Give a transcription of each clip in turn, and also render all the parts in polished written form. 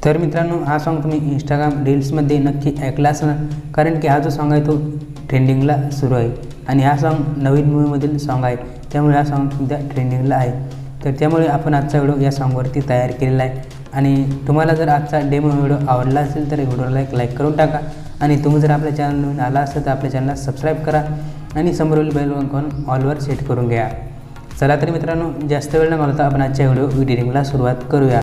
तर मित्रांनो, हा सॉन्ग तुम्ही इंस्टाग्राम रील्समध्ये नक्की ऐकला असणार, कारण की हा जो सॉन्ग आहे तो ट्रेंडिंगला सुरू आहे आणि हा सॉन्ग नवीन मूवीमधील सॉन्ग आहे, त्यामुळे हा सॉन्ग सध्या ट्रेंडिंगला आहे. तर त्यामुळे आपण आजचा व्हिडिओ या सॉन्गवरती तयार केलेला आहे. आणि तुम्हाला जर आजचा डेमो व्हिडिओ आवडला असेल तर व्हिडिओला लाईक करून टाका आणि तुम्ही जर आपल्या चॅनल नवीन आला असेल तर आपल्या चॅनलला सबस्क्राईब करा आणि समोरील बेल आयकॉन ऑलवर सेट करून घ्या. चला तर मित्रांनो, जास्त वेळ न घालवता आपण आजच्या व्हिडिओ एडिटिंगला सुरुवात करूया.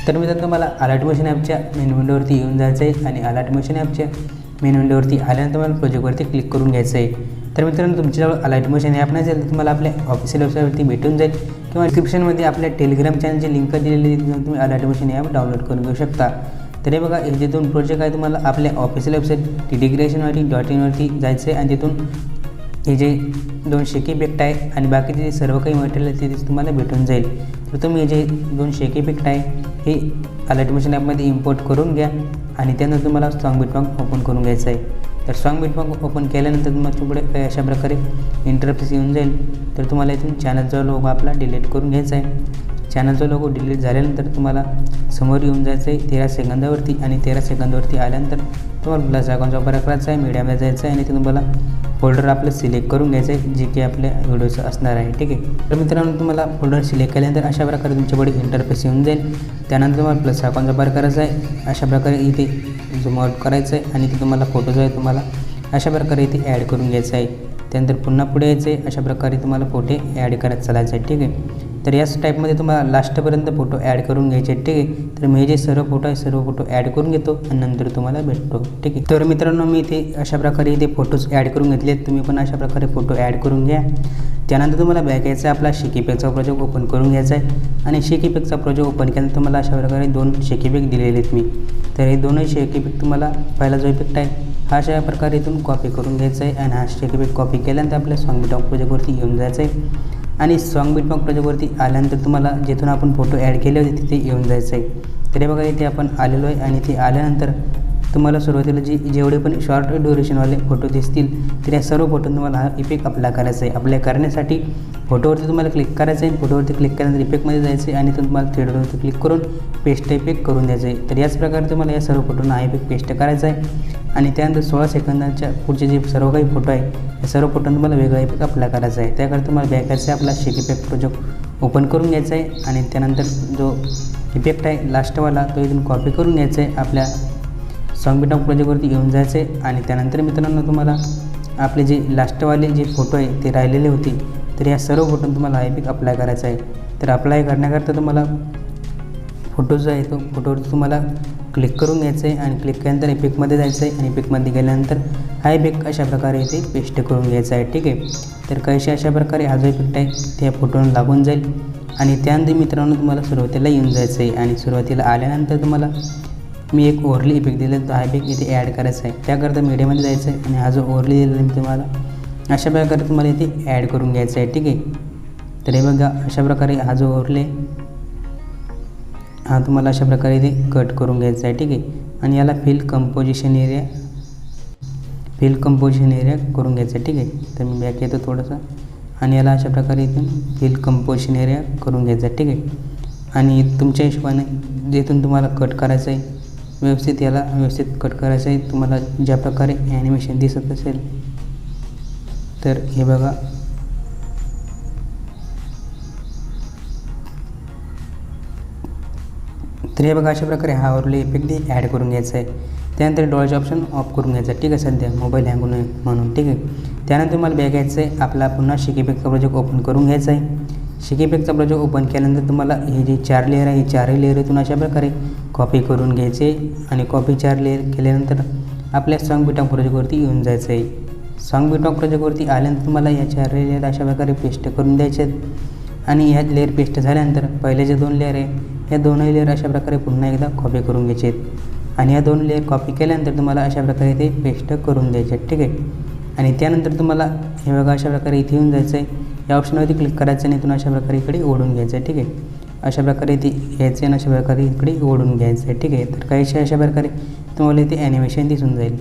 तर मित्रांनो, तुम्हाला अलर्ट मोशन ॲपच्या मेन विंडोवरती येऊन जायचं आहे आणि अलर्ट मोशन ॲपच्या मेन विंडोवरती आल्यानंतर तुम्हाला प्रोजेक्टवरती क्लिक करून घ्यायचं आहे. तर मित्रांनो, तुमच्याजवळ अलर्ट मोशन ॲप नसेल तर तुम्हाला आपल्या ऑफिशियल वेबसाईटवरती भेटून जाईल किंवा डिस्क्रिप्शनमध्ये आपल्या टेलिग्राम चॅनलची लिंक दिलेली आहे, तुम्ही अलर्ट मोशन ॲप डाउनलोड करून घेऊ शकता. तर हे बघा, हे जे दोन प्रोजेक्ट आहे तुम्हाला आपल्या ऑफिशियल वेबसाईट tdcreationwriting.in वरती जायचं आहे आणि तिथून हे जे दोन शेकी इफेक्ट आहे आणि बाकीचे जे सर्व काही मटेरियल आहे ते तुम्हाला भेटून जाईल. तर तुम्ही हे जे दोन शेकी इफेक्ट आहे हे अलर्ट मोशन ॲपमध्ये इम्पोर्ट करून घ्या आणि त्यानंतर तुम्हाला सॉन्ग बिटमार्क ओपन करून घ्यायचं आहे. तर सॉन्ग बिटमार्क ओपन केल्यानंतर तुम्हाला पुढे काही अशा प्रकारे इंटरफेस येऊन जाईल. तर तुम्हाला इथून चॅनलचा लोगो आपला डिलीट करून घ्यायचा आहे. चॅनलचा लोगो डिलीट झाल्यानंतर तुम्हाला समोर येऊन जायचं आहे 13 सेकंदावरती आणि 13 सेकंदावरती आल्यानंतर तुम्हाला प्लस आयकॉनचा वापर करायचा आहे, मीडियामध्ये जायचं आहे आणि ते तुम्हाला फोल्डर आपलं सिलेक्ट करून घ्यायचं आहे जे की आपल्या व्हिडिओचं असणार आहे. ठीक आहे. तर मित्रांनो, तुम्हाला फोल्डर सिलेक्ट केल्यानंतर अशा प्रकारे तुमच्याकडे इंटरफेस येऊन जाईल. त्यानंतर तुम्हाला प्लस आयकॉनचा वापर करायचा आहे. अशा प्रकारे इथे झूम आउट करायचं आहे आणि ते तुम्हाला फोटो जो आहे तुम्हाला अशा प्रकारे इथे ॲड करून घ्यायचं आहे. त्यानंतर पुन्हा पुढे यायचं आहे. अशा प्रकारे तुम्हाला फोटो ॲड करत चालायचं आहे. ठीक आहे. तर याच टाईपमध्ये तुम्हाला लास्टपर्यंत फोटो ॲड करून घ्यायचे. ठीक आहे. तर मी जे सर्व फोटो आहे सर्व फोटो ॲड करून घेतो आणि नंतर तुम्हाला भेटतो. ठीक आहे. तर मित्रांनो, मी इथे अशा प्रकारे इथे फोटोज ॲड करून घेतले. तुम्ही पण अशा प्रकारे फोटो ॲड करून घ्या. त्यानंतर तुम्हाला बॅक यायचं आहे, आपला शेकीपॅकचा प्रोजेक्ट ओपन करून घ्यायचा आहे आणि शेकीपॅकचा प्रोजेक्ट ओपन केल्यानंतर तुम्हाला अशा प्रकारे दोन शेकीपॅक दिलेले आहेत मी. तर हे दोनही शेकीपॅक तुम्हाला पहिला जो इफेक्ट आहे हा अशा प्रकारे इथून कॉपी करून घ्यायचा आहे आणि हा शेकीपॅक कॉपी केल्यानंतर आपल्या सॉन्ग बिटमार्क प्रोजेक्टवरती येऊन जायचं आहे आणि सॉन्ग बिटमार्क प्रोजेक्टवरती आल्यानंतर तुम्हाला जिथून आपण फोटो ॲड केले होते तिथे येऊन जायचं आहे. तर हे बघा, इथे आपण आलेलो आहे आणि इथे आल्यानंतर तुम्हाला सुरुवातीला जेवढे पण शॉर्ट ड्युरेशनवाले फोटो दिसतील तर या सर्व फोटो तुम्हाला हा इफेक्ट अप्लाय करायचा आहे. अप्लाय करण्यासाठी फोटोवरती तुम्हाला क्लिक करायचं आहे. फोटोवरती क्लिक केल्यानंतर इफेक्टमध्ये जायचं आहे आणि तुम्हाला थ्रेडवरती क्लिक करून पेस्ट इफेक्ट करून द्यायचं आहे. तर याच प्रकारे तुम्हाला या सर्व फोटोंना हा इफेक्ट पेस्ट करायचा आहे आणि त्यानंतर 16 सेकंदाच्या पुढचे जे सर्व काही फोटो आहे या सर्व फोटोंना तुम्हाला वेगळा इफेक्ट अप्लाय करायचा आहे. त्याकडे तुम्हाला बॅकचा आपला शेक इफेक्ट प्रोजेक्ट ओपन करून घ्यायचा आहे आणि त्यानंतर जो इफेक्ट आहे लास्टवाला तो इथून कॉपी करून घ्यायचा आहे. आपल्या सॉन्ग बिटमार्क प्रोजेक्टवरती येऊन जायचं आहे आणि त्यानंतर मित्रांनो, तुम्हाला आपले जे लास्टवाले जे फोटो आहे ते राहिलेले होते तर या सर्व फोटोंना तुम्हाला हा इफेक्ट अप्लाय करायचा आहे. तर अप्लाय करण्याकरता तुम्हाला फोटो जो आहे तो फोटोवरती तुम्हाला क्लिक करून घ्यायचं आहे आणि क्लिक केल्यानंतर इफेक्टमध्ये जायचं आहे आणि इफेक्टमध्ये गेल्यानंतर हा इफेक्ट अशा प्रकारे इथे पेस्ट करून घ्यायचा आहे. ठीक आहे. तर काहीशी अशा प्रकारे हा जो इफेक्ट आहे त्या फोटोला लागून जाईल आणि त्यानंतर मित्रांनो तुम्हाला सुरुवातीला येऊन जायचं आहे आणि सुरुवातीला आल्यानंतर तुम्हाला मी एक ओव्हरली इफेक्ट दिला तो हा इफेक्ट इथे ॲड करायचा आहे. त्याकरता मीडियामध्ये जायचं आहे आणि हा जो ओव्हरली दिलेला मी तुम्हाला अशा प्रकारे तुम्हाला इथे ॲड करून घ्यायचा आहे. ठीक आहे. तर हे बघा, अशा प्रकारे हा जो ओव्हरले हा तुम्हाला अशा प्रकारे इथे कट करून घ्यायचा आहे. ठीक आहे. आणि याला फिल कंपोजिशन एरिया करून घ्यायचं आहे. ठीक आहे. तर मी बॅक येतो थोडंसं आणि याला अशा प्रकारे इथून फिल कंपोजिशन एरिया करून घ्यायचं आहे. ठीक आहे. आणि तुमच्या हिशोबाने जिथून तुम्हाला कट करायचं आहे व्यवस्थित कट करायचं आहे. तुम्हाला ज्या प्रकारे ॲनिमेशन दिसत असेल तर हे बघा, तर हे बघा अशा प्रकारे हा ओव्हरले इफेक्ट ॲड करून घ्यायचा आहे. त्यानंतर डॉलचे ऑप्शन ऑफ करून घ्यायचा. ठीक आहे. सध्या मोबाईल हँग होऊ नये म्हणून. ठीक आहे. त्यानंतर तुम्हाला बॅक यायचं आहे, आपला पुन्हा शेक इफेक्टचा प्रोजेक्ट ओपन करून घ्यायचा आहे. शेक इफेक्टचा प्रोजेक्ट ओपन केल्यानंतर तुम्हाला हे जे 4 लेअर आहे हे 4ही लेअर इथून अशा प्रकारे कॉपी करून घ्यायचे आणि कॉपी 4 लेअर केल्यानंतर आपल्या सॉन्ग बिटमार्क प्रोजेक्टवरती येऊन जायचं आहे. सॉन्ग बिटमार्क प्रोजेक्टवरती आल्यानंतर तुम्हाला या 4 लेअर अशा प्रकारे पेस्ट करून द्यायचे आहेत आणि ह्या लेअर पेस्ट झाल्यानंतर पहिले जे 2 लेअर आहे या दोनही लेअर अशा प्रकारे पुन्हा एकदा कॉपी करून घ्यायचे आहेत आणि या 2 लेअर कॉपी केल्यानंतर तुम्हाला अशा प्रकारे ते पेस्ट करून द्यायचे आहेत. ठीक आहे. आणि त्यानंतर तुम्हाला हे बघा अशा प्रकारे इथे येऊन जायचं आहे. या ऑप्शनवरती क्लिक करायचं आणि इथून अशा प्रकारे इकडे ओढून घ्यायचं आहे. ठीक आहे. अशा प्रकारे इथे यायचं आणि अशा प्रकारे इकडे ओढून घ्यायचं आहे. ठीक आहे. तर काहीशा अशा प्रकारे तुम्हाला इथे ॲनिमेशन दिसून जाईल.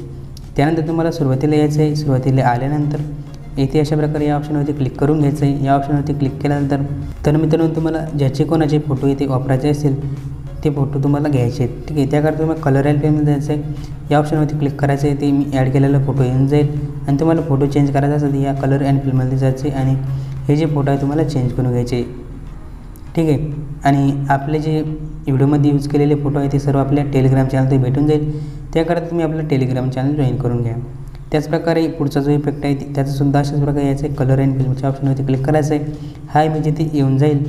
त्यानंतर तुम्हाला सुरुवातीला यायचं आहे. सुरुवातीला आल्यानंतर इथे अशा प्रकारे या ऑप्शनवरती क्लिक करून घ्यायचं आहे. या ऑप्शनवरती क्लिक केल्यानंतर तर मित्रांनो, तुम्हाला ज्याचे कोणाचे फोटो इथे वापरायचे असेल ते फोटो तुम्हाला घ्यायचे आहेत. ठीक आहे, त्याकरता तुम्हाला कलर अँड फिलमध्ये जायचं आहे. या ऑप्शनवरती क्लिक करायचं आहे. ते मी ॲड केलेला फोटो येऊन जाईल आणि तुम्हाला फोटो चेंज करायचा असेल तर या कलर अँड फिलमध्ये जायचे आणि हे जे फोटो आहे तुम्हाला चेंज करून घ्यायचे. ठीक आहे, आणि आपले जे व्हिडिओमध्ये यूज केलेले फोटो आहे ते सर्व आपल्या टेलिग्राम चॅनलमध्ये भेटून जाईल. त्याकरता तुम्ही आपलं टेलिग्राम चॅनल जॉईन करून घ्या. त्याचप्रकारे पुढचा जो इफेक्ट आहे त्याचासुद्धा अशाच प्रकारे यायचं आहे. कलर अँड फिल्मच्या ऑप्शनवरती क्लिक करायचं आहे. हा इमेज इथे येऊन जाईल.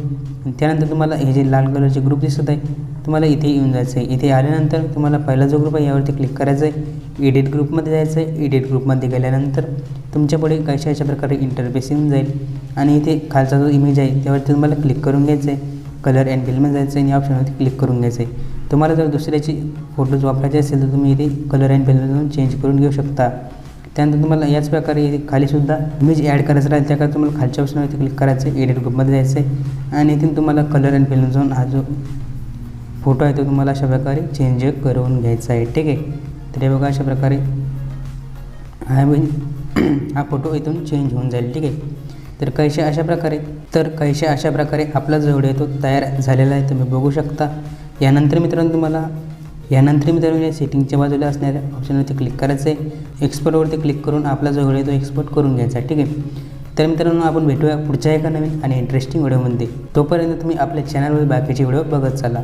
त्यानंतर तुम्हाला हे जे लाल कलरचे ग्रुप दिसत आहे तुम्हाला इथे येऊन जायचं आहे. इथे आल्यानंतर तुम्हाला पहिला जो ग्रुप आहे यावरती क्लिक करायचं आहे. एडिट ग्रुपमध्ये जायचं आहे. एडिट ग्रुपमध्ये गेल्यानंतर तुमच्यापुढे काहीशा अशा प्रकारे इंटरफेस येऊन जाईल आणि इथे खालचा जो इमेज आहे त्यावरती तुम्हाला क्लिक करून घ्यायचं आहे. कलर अँड फिल्ममध्ये जायचं आहे आणि या ऑप्शनवरती क्लिक करून घ्यायचं आहे. तुम्हाला जर दुसऱ्याची फोटोज वापरायचे असेल तर तुम्ही इथे कलर अँड फिल्ममधून चेंज करून घेऊ शकता. त्यानंतर तुम्हाला याच प्रकारे इथे खालीसुद्धा इमेज ॲड करायचं राहील. त्याकरता तुम्हाला खालच्या ऑप्शनवरती क्लिक करायचं आहे. एडिट ग्रुपमध्ये जायचं आहे आणि इथून तुम्हाला कलर अँड फिल्म जाऊन हा जो फोटो आहे तो तुम्हाला अशा प्रकारे चेंज करून घ्यायचा आहे. ठीक आहे, तर हे बघा अशा प्रकारे हा फोटो इथून चेंज होऊन जाईल. ठीक आहे, तर काहीशा अशा प्रकारे आपला जो व्हिडिओ तो तयार झालेला आहे तुम्ही बघू शकता. यानंतर मित्रांनो या सेटिंगच्या बाजूला असणाऱ्या ऑप्शनवरती क्लिक करायचं आहे. एक्सपोर्टवरती क्लिक करून आपला जो व्हिडिओ तो एक्सपोर्ट करून घ्यायचा आहे. ठीक आहे, तर मित्रांनो आपण भेटूया पुढच्या एका नवीन आणि इंटरेस्टिंग व्हिडिओमध्ये. तोपर्यंत तुम्ही आपल्या चॅनलवर बाकीचे व्हिडिओ बघत चला.